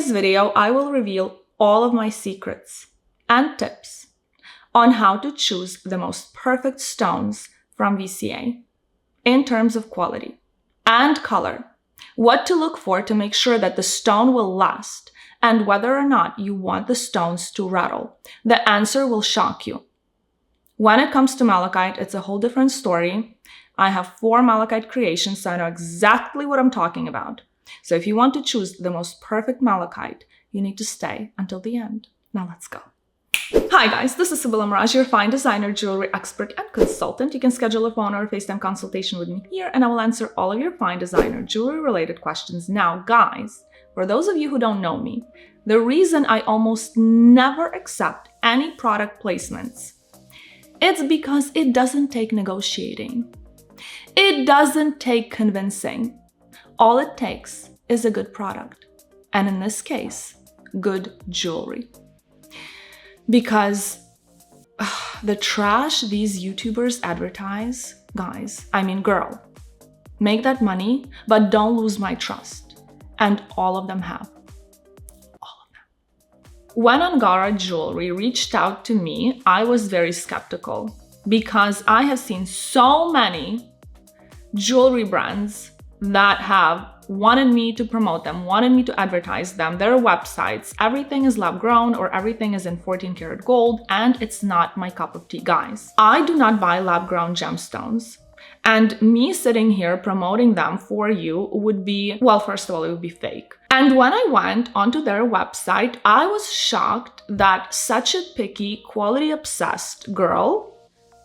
today's video, I will reveal all of my secrets and tips on how to choose the most perfect stones from VCA in terms of quality and color, what to look for to make sure that the stone will last, and whether or not you want the stones to rattle. The answer will shock you. When it comes to malachite, it's a whole different story. I have 4 malachite creations, so I know exactly what I'm talking about. So if you want to choose the most perfect malachite, you need to stay until the end. Now let's go. Hi guys, this is Sibylla Mirage, your fine designer, jewelry expert, and consultant. You can schedule a phone or a FaceTime consultation with me here, and I will answer all of your fine designer jewelry related questions. Now guys, for those of you who don't know me, the reason I almost never accept any product placements, it's because it doesn't take negotiating. It doesn't take convincing. All it takes is a good product, and in this case, good jewelry. Because the trash these YouTubers advertise, guys, I mean, girl, make that money, but don't lose my trust. And all of them have. All of them. When Angara Jewelry reached out to me, I was very skeptical because I have seen so many jewelry brands that have wanted me to promote them, wanted me to advertise them, their websites, everything is lab grown or everything is in 14 karat gold, and it's not my cup of tea, guys. I do not buy lab grown gemstones, and me sitting here promoting them for you would be, well, first of all, it would be fake. And when I went onto their website, I was shocked that such a picky, quality obsessed girl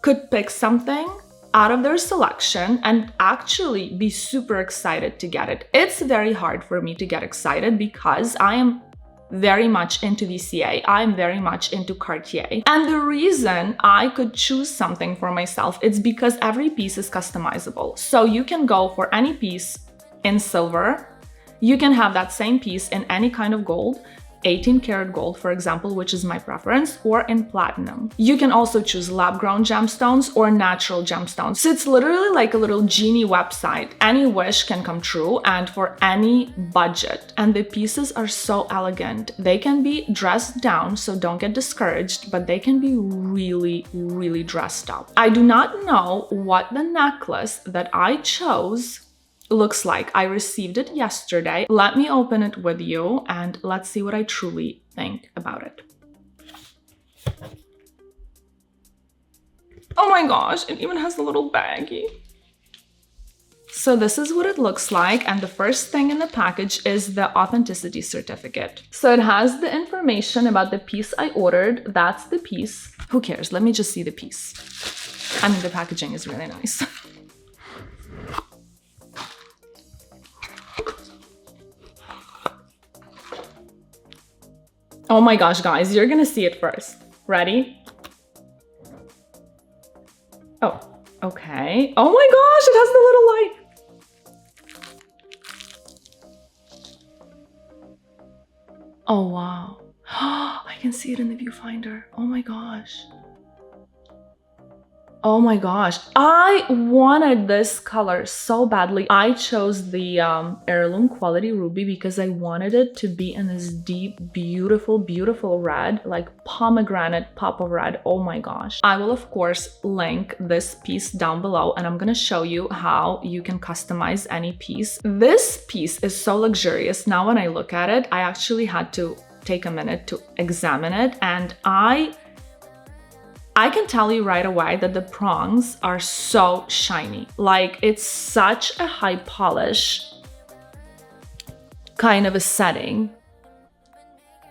could pick something out of their selection and actually be super excited to get it. It's very hard for me to get excited because I am very much into VCA. I'm very much into Cartier. And the reason I could choose something for myself, it's because every piece is customizable. So you can go for any piece in silver. You can have that same piece in any kind of gold, 18 karat gold, for example, which is my preference, or in platinum. You can also choose lab-grown gemstones or natural gemstones. So it's literally like a little genie website. Any wish can come true and for any budget. And the pieces are so elegant. They can be dressed down, so don't get discouraged, but they can be really, really dressed up. I do not know what the necklace that I chose looks like. I received it yesterday. Let me open it with you and let's see what I truly think about it. Oh my gosh, it even has a little baggie. So this is what it looks like, and the first thing in the package is the authenticity certificate. So it has the information about the piece I ordered. That's the piece. Who cares? Let me just see the piece. I mean, the packaging is really nice. Oh my gosh, guys, you're gonna see it first. Ready? Oh, okay. Oh my gosh, it has the little light. Oh wow. I can see it in the viewfinder. Oh my gosh. Oh my gosh, I wanted this color so badly. I chose the heirloom quality ruby because I wanted it to be in this deep, beautiful, beautiful red, like pomegranate pop of red. Oh my gosh. I will, of course, link this piece down below, and I'm gonna show you how you can customize any piece. This piece is so luxurious. Now, when I look at it, I actually had to take a minute to examine it, and I can tell you right away that the prongs are so shiny. Like, it's such a high polish kind of a setting.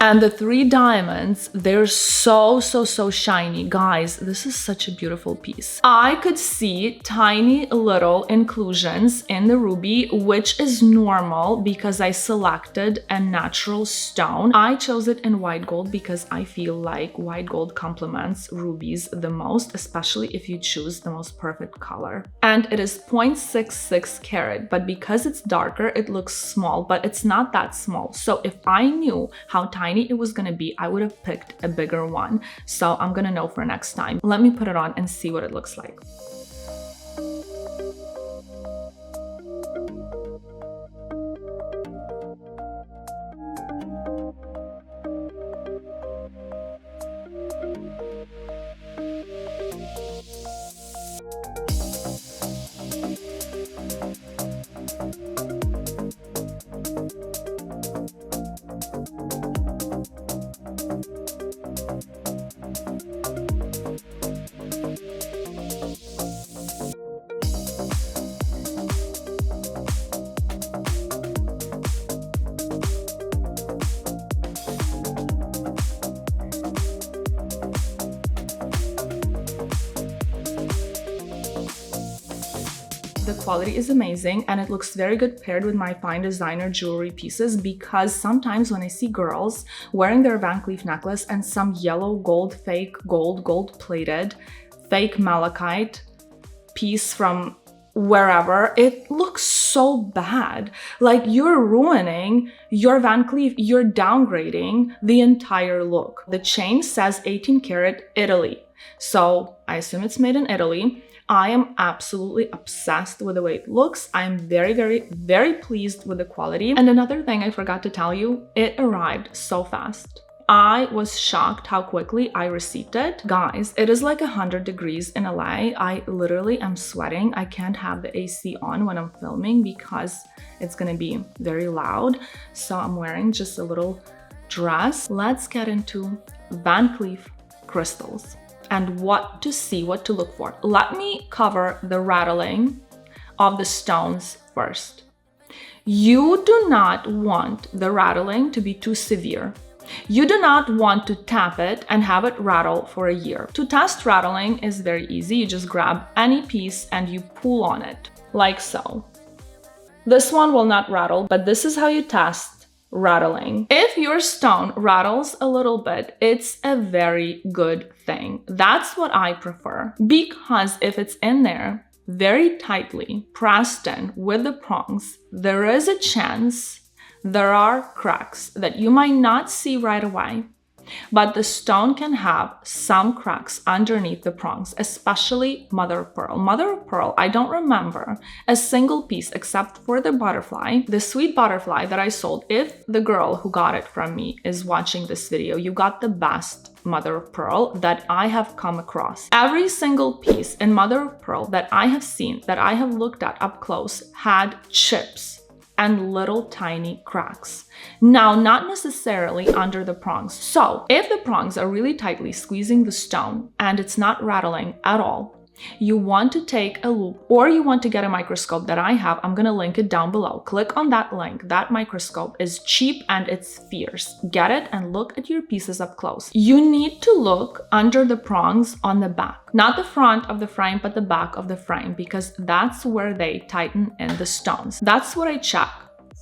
And the 3 diamonds, they're so shiny. Guys, this is such a beautiful piece. I could see tiny little inclusions in the ruby, which is normal because I selected a natural stone. I chose it in white gold because I feel like white gold complements rubies the most, especially if you choose the most perfect color. And it is 0.66 carat, but because it's darker, it looks small, but it's not that small. So if I knew how tiny it was gonna be, I would have picked a bigger one. So I'm gonna know for next time. Let me put it on and see what it looks like. quality is amazing and it looks very good paired with my fine designer jewelry pieces, because sometimes when I see girls wearing their Van Cleef necklace and some yellow gold, fake gold plated, fake malachite piece from wherever, it looks so bad. Like, you're ruining your Van Cleef, you're downgrading the entire look. The chain says 18 karat Italy, so I assume it's made in Italy. I am absolutely obsessed with the way it looks. I'm very pleased with the quality. And another thing I forgot to tell you, it arrived so fast. I was shocked how quickly I received it. Guys, it is like 100 degrees in LA. I literally am sweating. I can't have the AC on when I'm filming because it's gonna be very loud. So I'm wearing just a little dress. Let's get into Van Cleef crystals and what to see, what to look for. Let me cover the rattling of the stones first. You do not want the rattling to be too severe. You do not want to tap it and have it rattle for a year. To test rattling is very easy. You just grab any piece and you pull on it, like so. This one will not rattle, but this is how you test rattling. If your stone rattles a little bit, it's a very good thing. That's what I prefer, because if it's in there very tightly pressed in with the prongs, there is a chance there are cracks that you might not see right away, but the stone can have some cracks underneath the prongs, especially mother of pearl. Mother of pearl, I don't remember a single piece except for the butterfly, the sweet butterfly that I sold. If the girl who got it from me is watching this video, you got the best mother of pearl that I have come across. Every single piece in mother of pearl that I have seen, that I have looked at up close, had chips and little tiny cracks. Now, not necessarily under the prongs. So if the prongs are really tightly squeezing the stone and it's not rattling at all, you want to take a loop, or you want to get a microscope that I have. I'm gonna link it down below. Click on that link. That microscope is cheap and it's fierce. Get it and look at your pieces up close. You need to look under the prongs on the back, not the front of the frame, but the back of the frame, because that's where they tighten in the stones. That's what I check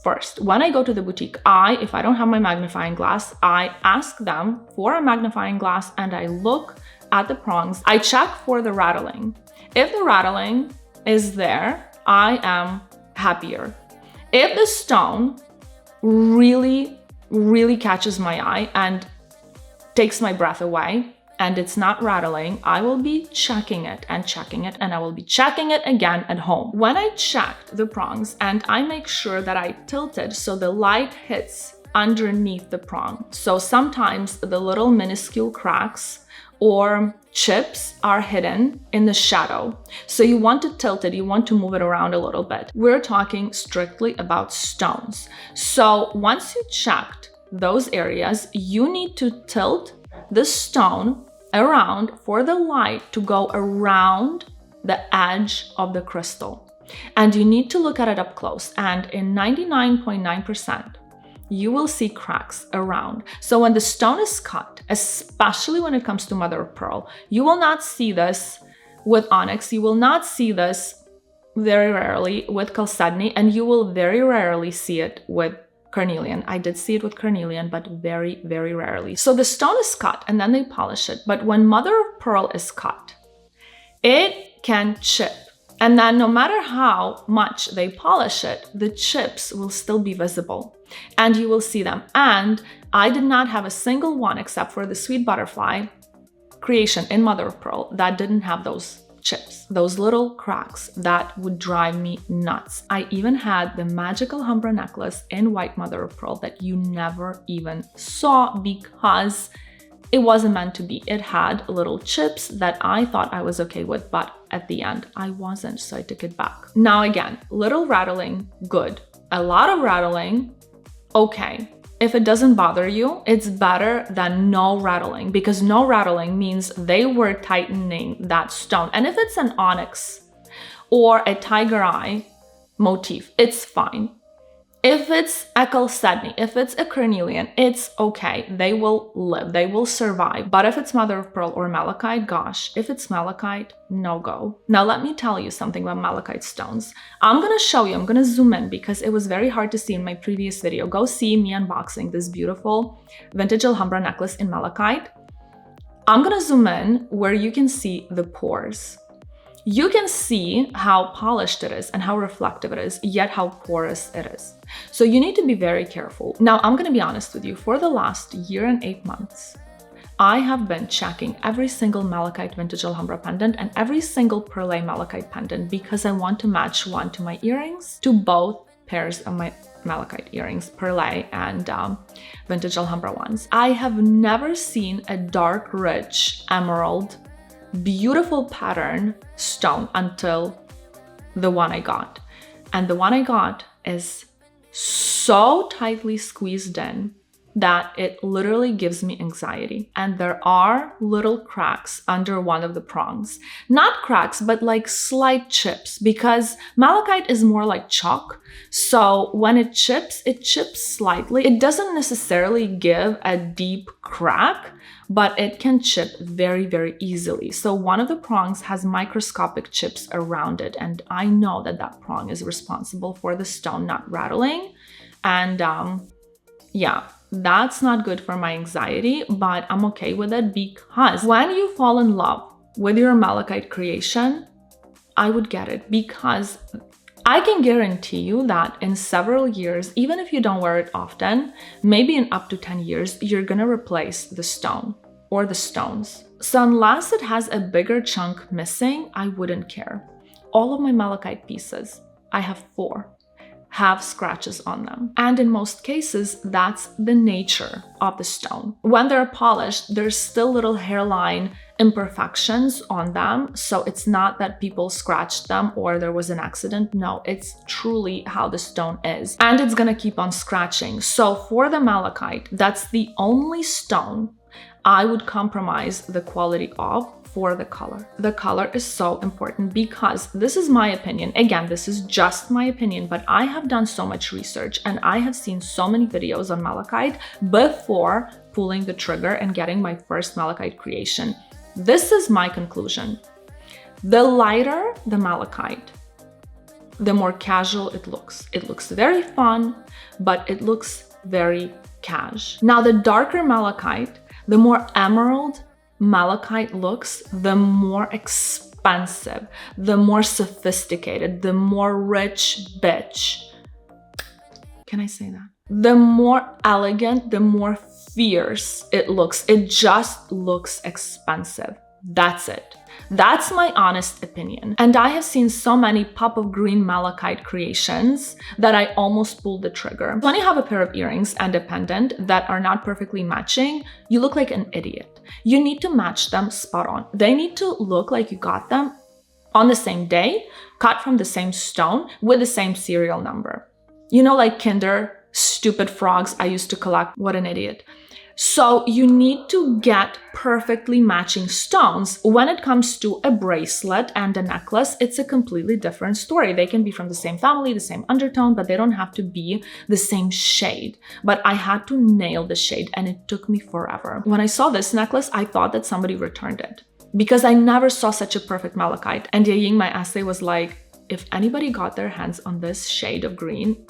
first. When I go to the boutique, if I don't have my magnifying glass, I ask them for a magnifying glass and I look at the prongs. I check for the rattling. If the rattling is there, I am happier. If the stone really catches my eye and takes my breath away and it's not rattling, I will be checking it and I will be checking it again at home. When I checked the prongs and I make sure that I tilt it so the light hits underneath the prong. So sometimes the little minuscule cracks or chips are hidden in the shadow. So you want to tilt it, you want to move it around a little bit. We're talking strictly about stones. So once you checked those areas, you need to tilt the stone around for the light to go around the edge of the crystal. And you need to look at it up close. And in 99.9%, you will see cracks around. So when the stone is cut, especially when it comes to mother of pearl, you will not see this with onyx. You will not see this very rarely with chalcedony, and you will very rarely see it with carnelian. I did see it with carnelian, but very rarely. So the stone is cut and then they polish it. But when mother of pearl is cut, it can chip. And then no matter how much they polish it, the chips will still be visible and you will see them. And I did not have a single one except for the sweet butterfly creation in mother of pearl that didn't have those chips, those little cracks that would drive me nuts. I even had the magical Umbra necklace in white mother of pearl that you never even saw because it wasn't meant to be. It had little chips that I thought I was okay with, but at the end I wasn't, so I took it back. Now again, little rattling, good. A lot of rattling, okay. If it doesn't bother you, it's better than no rattling, because no rattling means they were tightening that stone. And if it's an onyx or a tiger eye motif, it's fine. If it's a chalcedony, if it's a carnelian, it's okay. They will live, they will survive. But if it's mother of pearl or malachite, gosh, if it's malachite, no go. Now let me tell you something about malachite stones. I'm gonna show you, I'm gonna zoom in because it was very hard to see in my previous video. Go see me unboxing this beautiful vintage Alhambra necklace in malachite. I'm gonna zoom in where you can see the pores. You can see how polished it is and how reflective it is, yet how porous it is. So you need to be very careful. Now, I'm gonna be honest with you, for the last year and 8 months, I have been checking every single malachite vintage Alhambra pendant and every single perlé malachite pendant because I want to match one to my earrings, to both pairs of my malachite earrings, perlé and vintage Alhambra ones. I have never seen a dark, rich emerald beautiful pattern stone until the one I got. And the one I got is so tightly squeezed in that it literally gives me anxiety. And there are little cracks under one of the prongs. Not cracks, but like slight chips, because malachite is more like chalk. So when it chips slightly. It doesn't necessarily give a deep crack, but it can chip very, very easily. So one of the prongs has microscopic chips around it. And I know that that prong is responsible for the stone not rattling. And yeah, that's not good for my anxiety, but I'm okay with it because when you fall in love with your malachite creation, I would get it, because I can guarantee you that in several years, even if you don't wear it often, maybe in up to 10 years, you're gonna replace the stone or the stones. So unless it has a bigger chunk missing, I wouldn't care. All of my malachite pieces, I have 4, have scratches on them. And in most cases, that's the nature of the stone. When they're polished, there's still little hairline imperfections on them. So it's not that people scratched them or there was an accident. No, it's truly how the stone is. And it's gonna keep on scratching. So for the malachite, that's the only stone I would compromise the quality of for the color. The color is so important because this is my opinion. Again, this is just my opinion, but I have done so much research and I have seen so many videos on malachite before pulling the trigger and getting my first malachite creation. This is my conclusion. The lighter the malachite, the more casual it looks. It looks very fun, but it looks very cash. Now, the darker malachite, the more emerald malachite looks, the more expensive, the more sophisticated, the more rich bitch. Can I say that? The more elegant, the more fierce it looks. It just looks expensive. That's it. That's my honest opinion. And I have seen so many pop of green malachite creations that I almost pulled the trigger. When you have a pair of earrings and a pendant that are not perfectly matching, you look like an idiot. You need to match them spot on. They need to look like you got them on the same day, cut from the same stone with the same serial number. You know, like Kinder stupid frogs I used to collect. What an idiot. So you need to get perfectly matching stones. When it comes to a bracelet and a necklace, it's a completely different story. They can be from the same family, the same undertone, but they don't have to be the same shade. But I had to nail the shade and it took me forever. When I saw this necklace, I thought that somebody returned it because I never saw such a perfect malachite. And Yaying, my essay, was like, if anybody got their hands on this shade of green,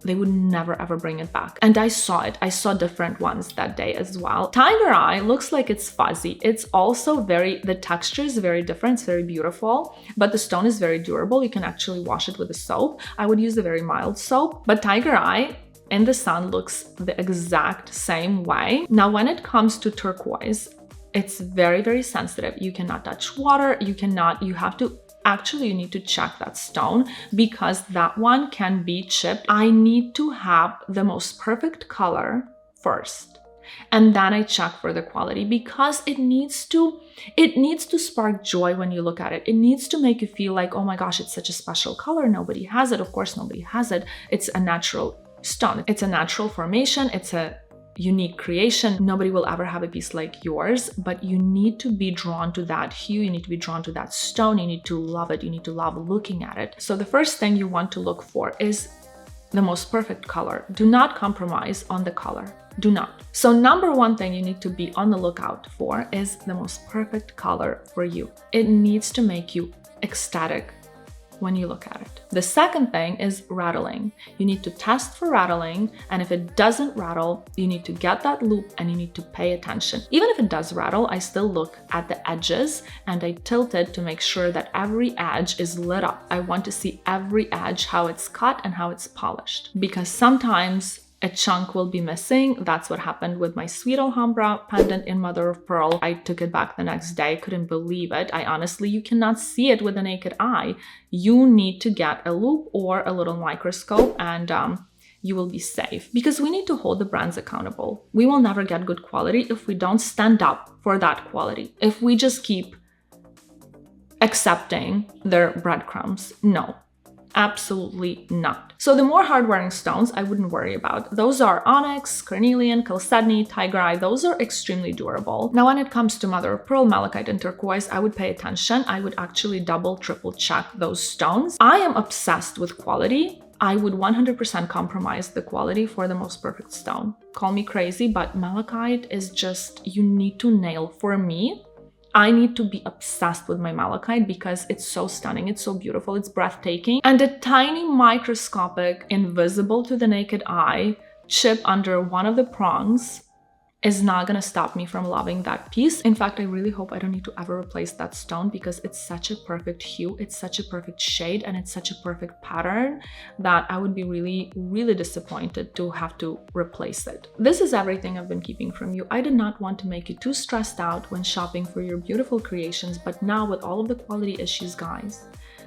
they would never ever bring it back. And I saw it. I saw different ones that day as well. Tiger Eye looks like it's fuzzy. It's also the texture is very different. It's very beautiful, but the stone is very durable. You can actually wash it with a soap. I would use a very mild soap, but Tiger Eye in the sun looks the exact same way. Now, when it comes to turquoise, it's very, very sensitive. You cannot touch water. You need to check that stone because that one can be chipped. I need to have the most perfect color first, and then I check for the quality because it needs to spark joy when you look at it. It needs to make you feel like, oh my gosh, it's such a special color. Nobody has it. Of course, nobody has it. It's a natural stone. It's a natural formation. It's a unique creation. Nobody will ever have a piece like yours, but you need to be drawn to that hue. You need to be drawn to that stone. You need to love it. You need to love looking at it. So the first thing you want to look for is the most perfect color. Do not compromise on the color. Do not. So number one thing you need to be on the lookout for is the most perfect color for you. It needs to make you ecstatic when you look at it. The second thing is rattling. You need to test for rattling, and if it doesn't rattle, you need to get that loop and you need to pay attention. Even if it does rattle, I still look at the edges and I tilt it to make sure that every edge is lit up. I want to see every edge, how it's cut and how it's polished, because sometimes a chunk will be missing. That's what happened with my Sweet Alhambra pendant in mother of pearl. I took it back the next day, couldn't believe it. You cannot see it with the naked eye. You need to get a loop or a little microscope, and you will be safe, because we need to hold the brands accountable. We will never get good quality if we don't stand up for that quality. If we just keep accepting their breadcrumbs, no. Absolutely not. So the more hard-wearing stones I wouldn't worry about. Those are onyx, carnelian, chalcedony, tigerite. Those are extremely durable. Now when it comes to mother of pearl, malachite, and turquoise, I would pay attention. I would actually double, triple check those stones. I am obsessed with quality. I would 100% compromise the quality for the most perfect stone. Call me crazy, but malachite is just, you need to nail. For me, I need to be obsessed with my malachite because it's so stunning, it's so beautiful, it's breathtaking. And a tiny microscopic, invisible to the naked eye, chip under one of the prongs is not gonna stop me from loving that piece. In fact, I really hope I don't need to ever replace that stone, because it's such a perfect hue, it's such a perfect shade, and it's such a perfect pattern that I would be really, really disappointed to have to replace it. This is everything I've been keeping from you. I did not want to make you too stressed out when shopping for your beautiful creations, but now with all of the quality issues, guys,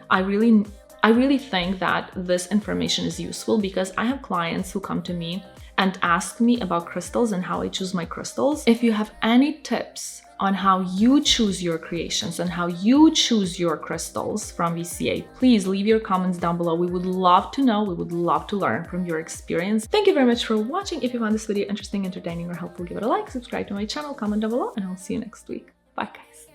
I really think that this information is useful, because I have clients who come to me and ask me about crystals and how I choose my crystals. If you have any tips on how you choose your creations and how you choose your crystals from VCA, please leave your comments down below. We would love to know, we would love to learn from your experience. Thank you very much for watching. If you found this video interesting, entertaining, or helpful, give it a like, subscribe to my channel, comment down below, and I'll see you next week. Bye, guys.